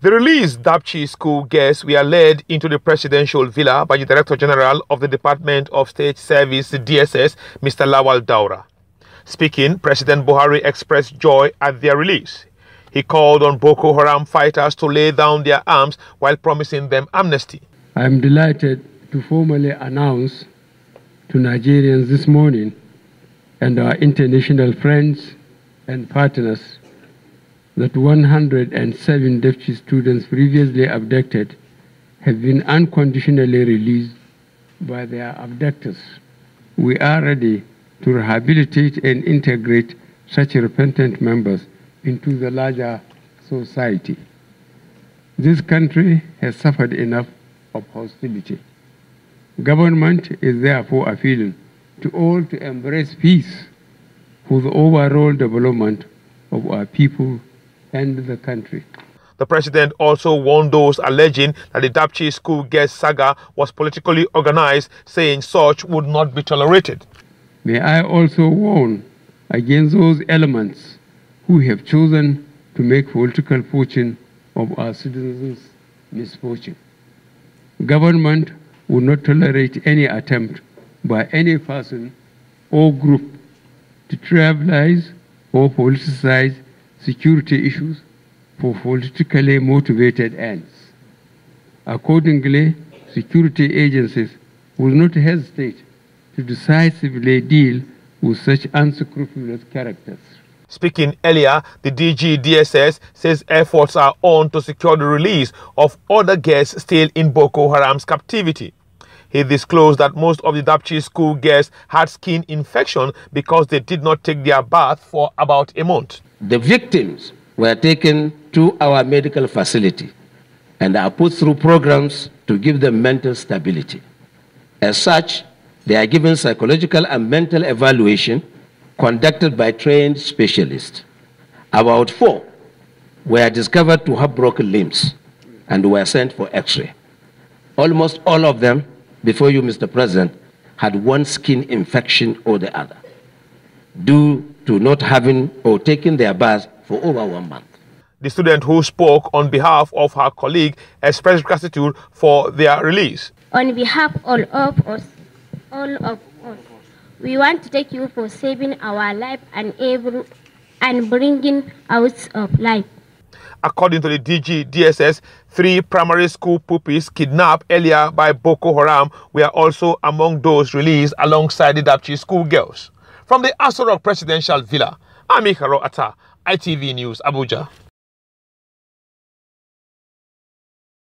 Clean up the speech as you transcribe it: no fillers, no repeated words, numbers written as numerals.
The released Dapchi school guests were led into the presidential villa by the Director General of the Department of State Service, DSS, Mr. Lawal Daura. Speaking, President Buhari expressed joy at their release. He called on Boko Haram fighters to lay down their arms while promising them amnesty. I am delighted to formally announce to Nigerians this morning and our international friends and partners that 107 Dapchi students previously abducted have been unconditionally released by their abductors. We are ready to rehabilitate and integrate such repentant members into the larger society. This country has suffered enough of hostility. Government is therefore appealing to all to embrace peace for the overall development of our people and the country. The president also warned those alleging that the Dapchi school guest saga was politically organized, saying such would not be tolerated. May I also warn against those elements who have chosen to make political fortune of our citizens' misfortune. Government will not tolerate any attempt by any person or group to trivialize or politicize security issues for politically motivated ends. Accordingly, security agencies will not hesitate to decisively deal with such unscrupulous characters. Speaking earlier, the DSS says efforts are on to secure the release of other guests still in Boko Haram's captivity. He disclosed that most of the Dapchi school guests had skin infection because they did not take their bath for about a month. The victims were taken to our medical facility and are put through programs to give them mental stability. As such, they are given psychological and mental evaluation conducted by trained specialists. About 4 were discovered to have broken limbs and were sent for X-ray. Almost all of them, before you, Mr. President, had one skin infection or the other, due to not having or taking their bath for over 1 month. The student who spoke on behalf of her colleague expressed gratitude for their release. On behalf of all of us, we want to thank you for saving our life and bringing out of life. According to the DSS, 3 primary school pupils kidnapped earlier by Boko Haram were also among those released alongside the Dapchi school girls. From the Aso Rock Presidential Villa, I'm Ikaro Atta, ITV News, Abuja.